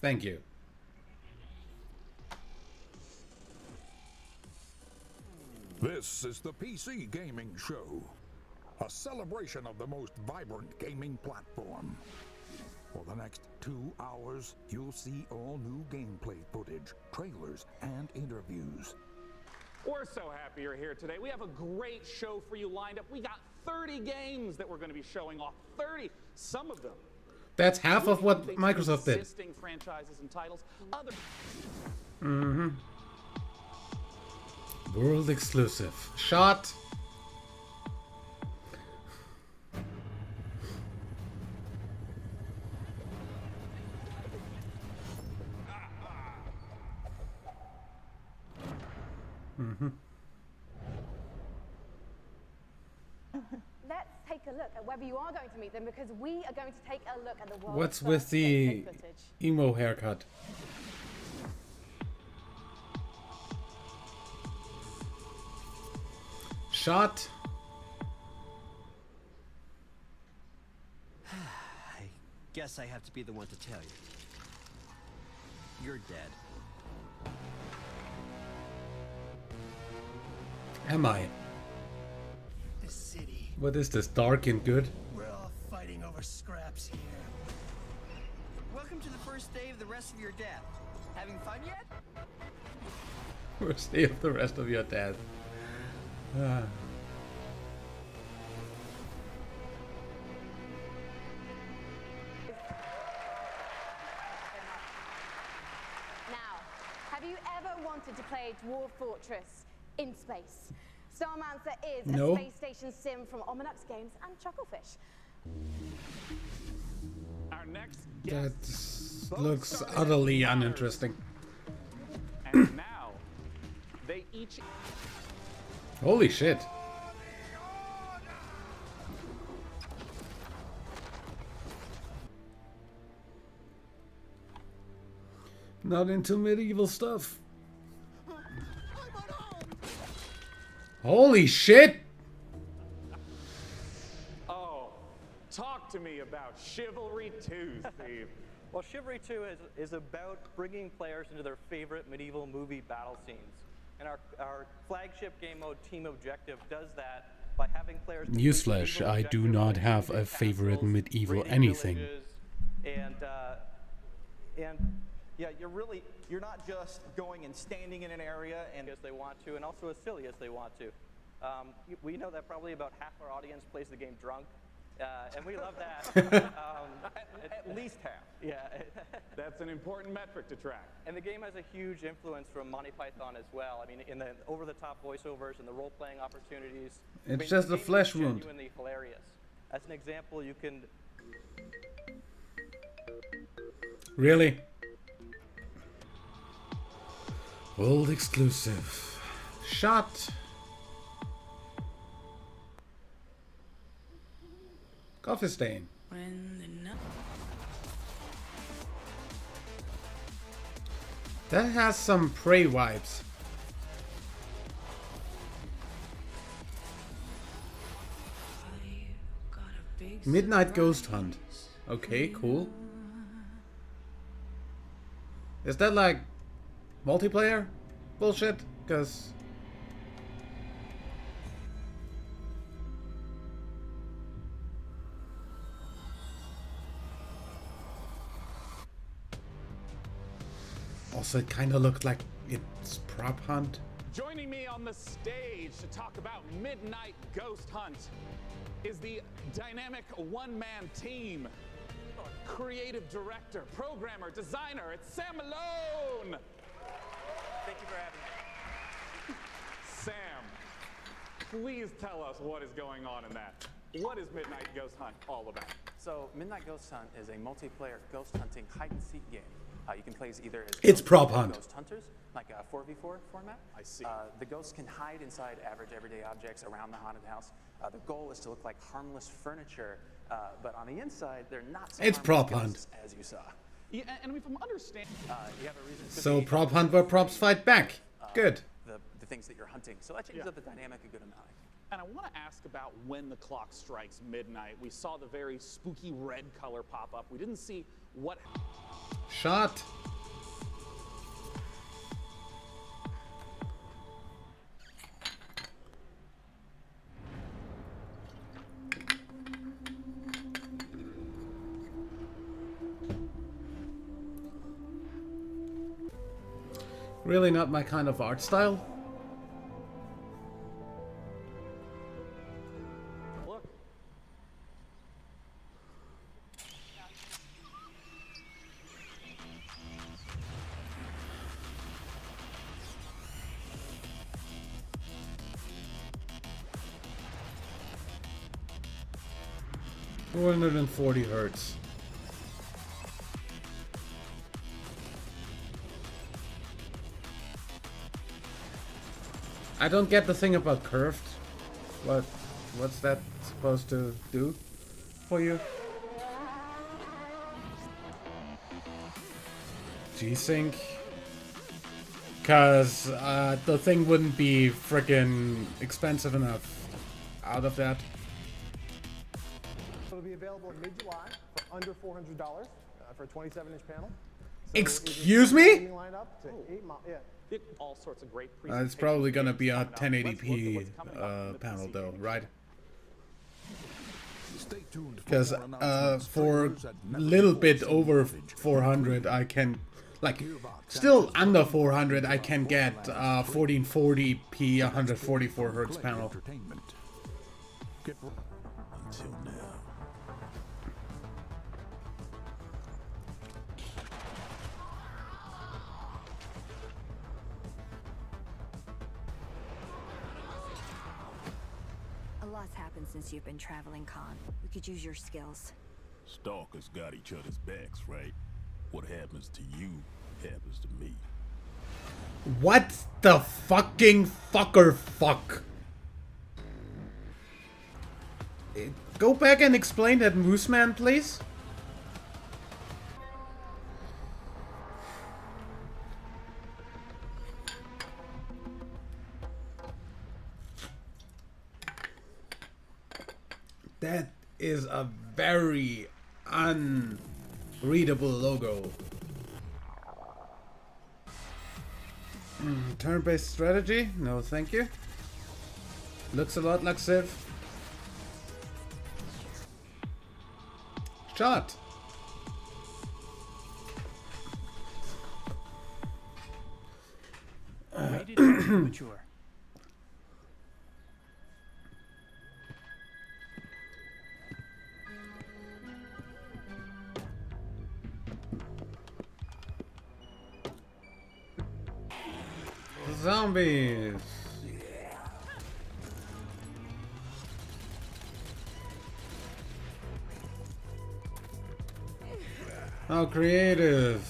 Thank you. This is the PC Gaming Show, a celebration of the most vibrant gaming platform. For the next 2 hours, you'll see all new gameplay footage, trailers, and interviews. We're so happy you're here today. We have a great show for you lined up. We got 30 games that we're going to be showing off. 30, some of them. That's half of what Microsoft did. Existing franchises and titles. Other. World exclusive. Shot. Let's take a look at whether you are going to meet them, because we are going to take a look at the world's What's first with the gameplay footage. emo haircut? Shot. I guess I have to be the one to tell you. You're dead. Am I? The city. What is this? Dark and good? We're all fighting over scraps here. Welcome to the first day of the rest of your death. Having fun yet? First day of the rest of your death. Ah. Now, have you ever wanted to play Dwarf Fortress in space? Starmancer is No. a space station sim from Ominux Games and Chucklefish. Our next That guests looks both started utterly as uninteresting. and now they each. Holy shit. Not into medieval stuff. Holy shit! Oh, talk to me about Chivalry 2, Steve. Well, Chivalry 2 is about bringing players into their favorite medieval movie battle scenes. And our flagship game mode, Team Objective, does that by having players... complete Newsflash, medieval I do objectives not like have raiding a favorite castles, medieval raiding anything. villages, and yeah, you're not just going and standing in an area and as they want to, and also as silly as they want to. We know that probably about half our audience plays the game drunk, and we love that. At least half. Yeah. That's an important metric to track. And the game has a huge influence from Monty Python as well. I mean, in the over-the-top voiceovers and the role-playing opportunities. It's just the a game flesh is wound. Genuinely hilarious. As an example, you can... Really? World exclusive. Shot. Coffee stain. That has some Prey vibes. Midnight Ghost Hunt. Okay, cool. Is that like multiplayer bullshit? Because also it kind of looked like it's prop hunt. Joining me on the stage to talk about Midnight Ghost Hunt is the dynamic one-man team. Creative director, programmer, designer, it's Sam Malone! Thank you for having me. Sam, please tell us what is going on in that. What is Midnight Ghost Hunt all about? So, Midnight Ghost Hunt is a multiplayer ghost hunting hide-and-seek game. You can play as either as It's ghost prop or hunt. ghost hunters, like a 4v4 format. I see. The ghosts can hide inside average everyday objects around the haunted house. The goal is to look like harmless furniture, but on the inside, they're not so It's harmless prop ghosts hunt. as you saw. Yeah, and if I'm understanding, You have a reason to So be prop hunt where props fight back. Good. the things that you're hunting. So that changes up the dynamic a good amount. and I want to ask about when the clock strikes midnight. We saw the very spooky red color pop up. We didn't see what. Shot. Really not my kind of art style. Look. Hertz. I don't get the thing about curved. What's that supposed to do for you? G-Sync? Cause the thing wouldn't be frickin' expensive enough out of that. It'll be available in mid-July for under $400 for a 27-inch panel. Excuse me? All sorts of great It's probably gonna be a 1080p panel though, right? Stay tuned Because more announcements for trailers, and a little bit metaphors over and vintage 400 I can, like, still under 400 I can get 1440p 144 hertz play panel. entertainment. Get until now. A lot's happened since you've been traveling, Khan. We could use your skills. Stalkers got each other's backs, right? What happens to you happens to me. What the fucking fucker fuck? Go back and explain that Moose Man, please. That is a very unreadable logo. Turn-based strategy? No, thank you. Looks a lot like Civ. Shot. Rated mature. Zombies. How creative.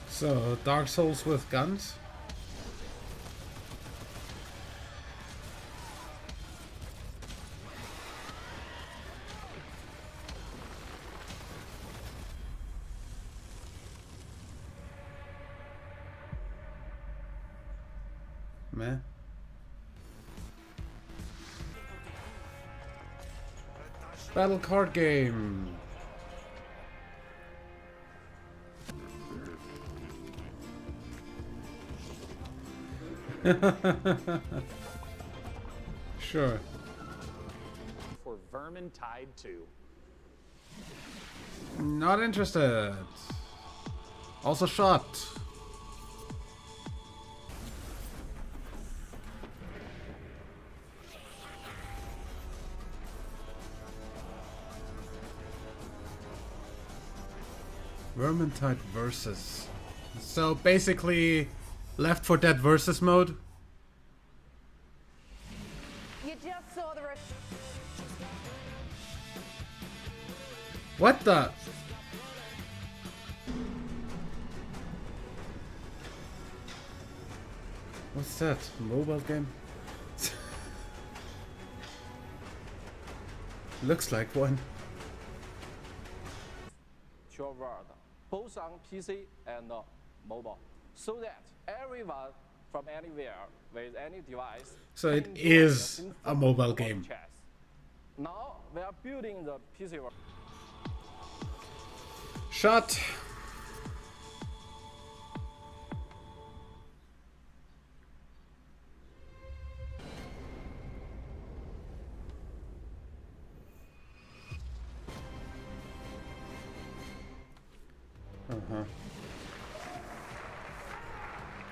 So, Dark Souls with guns? Meh. Battle card game. Sure. For Vermintide 2. Not interested. Also shot. Vermintide versus. So basically, Left 4 Dead versus mode. You just saw the What the? What's that? Mobile game? Looks like one. Your world, both on PC and mobile, so that everyone from anywhere with any device. So it is a mobile game. Now we are building the PC. Shot.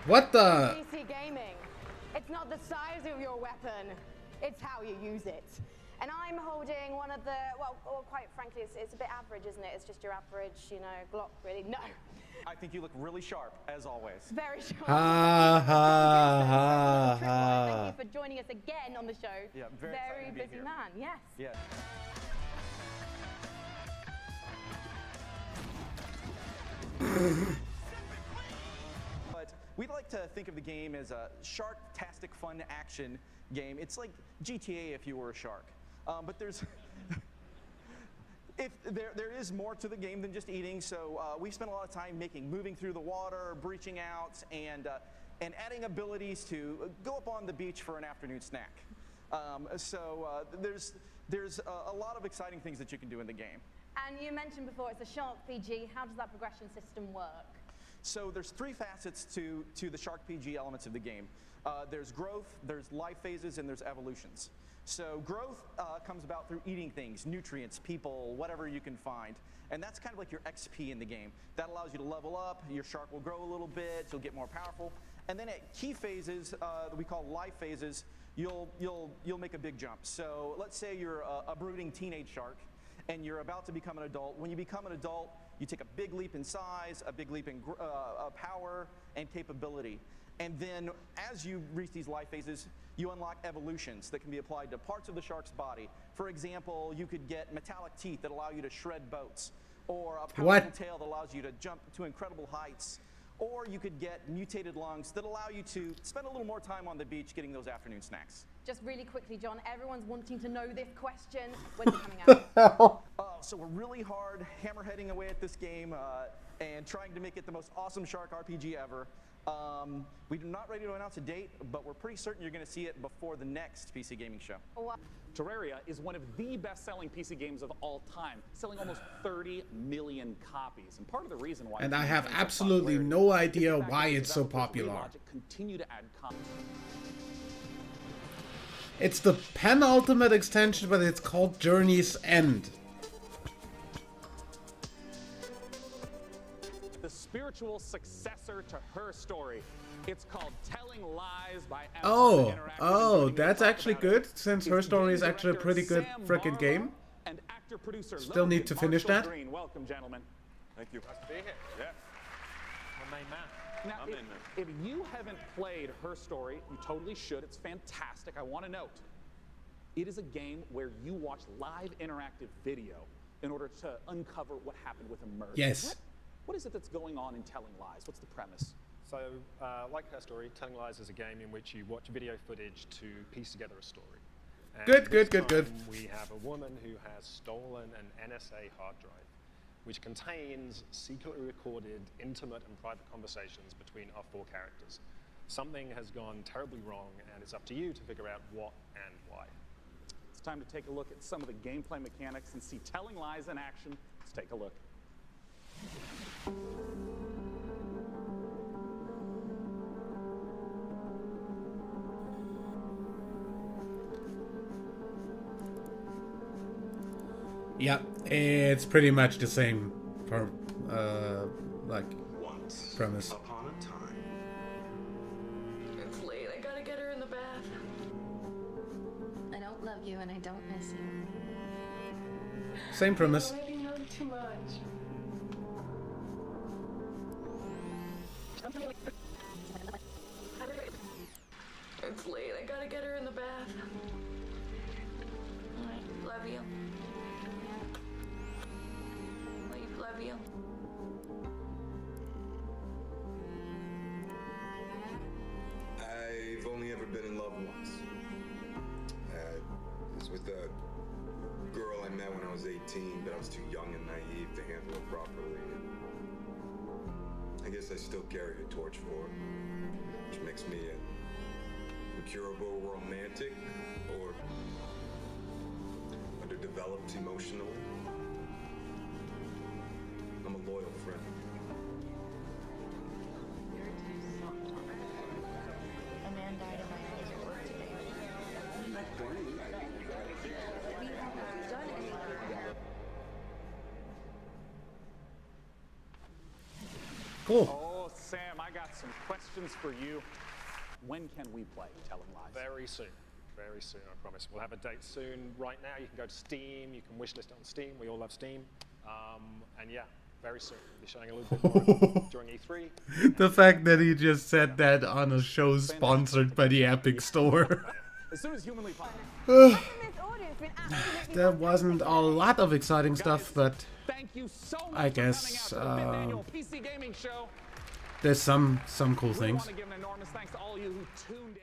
What the? PC gaming. It's not the size of your weapon, it's how you use it. And I'm holding one of the, well quite frankly, it's a bit average, isn't it? It's just your average, you know, Glock, really. No. I think you look really sharp, as always. Very sharp. Ha ha ha ha. Thank you for joining us again on the show. Yeah, very busy man, yes. Yeah. But we like to think of the game as a shark-tastic fun action game. It's like GTA if you were a shark. But there's there is more to the game than just eating. So we spent a lot of time moving through the water, breaching out, and adding abilities to go up on the beach for an afternoon snack. There's a lot of exciting things that you can do in the game. And you mentioned before it's a Shark PG. How does that progression system work? So there's three facets to the Shark PG elements of the game. There's growth, there's life phases, and there's evolutions. So growth comes about through eating things, nutrients, people, whatever you can find. And that's kind of like your XP in the game. That allows you to level up, your shark will grow a little bit, you'll get more powerful. And then at key phases that we call life phases, you'll make a big jump. So let's say you're a brooding teenage shark and you're about to become an adult. When you become an adult, you take a big leap in size, a big leap in power and capability. And then as you reach these life phases, you unlock evolutions that can be applied to parts of the shark's body. For example, you could get metallic teeth that allow you to shred boats, or a powerful tail that allows you to jump to incredible heights, or you could get mutated lungs that allow you to spend a little more time on the beach getting those afternoon snacks. Just really quickly, John, everyone's wanting to know this question. When's it coming out? So we're really hard hammerheading away at this game and trying to make it the most awesome shark RPG ever. We're not ready to announce a date, but we're pretty certain you're going to see it before the next PC gaming show. Terraria is one of the best-selling PC games of all time, selling almost 30 million copies. And part of the reason why... And I have absolutely no idea why it's so popular. Continue to add content. It's the penultimate extension, but it's called Journey's End. The spiritual successor to her story. It's called Telling Lies by Oh, that's actually good, since Her Story is actually a pretty good frickin' game. And actor producer Still need to finish that. Green. Welcome, gentlemen. Thank you. Nice to be here. Yeah. My main man. Now, if you haven't played Her Story, you totally should. It's fantastic. I want to note, it is a game where you watch live interactive video in order to uncover what happened with a murder. Yes. What is it that's going on in Telling Lies? What's the premise? So, like Her Story, Telling Lies is a game in which you watch video footage to piece together a story. And good. We have a woman who has stolen an NSA hard drive, which contains secretly recorded, intimate and private conversations between our four characters. Something has gone terribly wrong, and it's up to you to figure out what and why. It's time to take a look at some of the gameplay mechanics and see Telling Lies in action. Let's take a look. Yeah, it's pretty much the same for like premise. Upon a time. It's late. I gotta get her in the bath. I don't love you and I don't miss you. Same premise. You already know too much. It's late. I gotta get her in the bath. I love you. Love you. I've only ever been in love once. It was with a girl I met when I was 18, but I was too young and naive to handle it properly. I guess I still carry a torch for her, which Makes me a incurable romantic or underdeveloped emotionally. I'm a loyal friend. A man died in my eyes at work today. We haven't done anything. Cool. Oh, Sam, I got some questions for you. When can we play Telling Lies? Very soon. Very soon, I promise. We'll have a date soon. Right now, you can go to Steam. You can wishlist it on Steam. We all love Steam. And yeah, very soon. We'll be showing a little bit more during E3. The fact that he just said that on a show sponsored by the Epic Store. As soon as humanly possible. There wasn't a lot of exciting stuff, but Thank you so much I guess for coming out to the 5th annual PC Gaming Show. there's some cool We things. want to give an enormous thanks to all you who tuned in.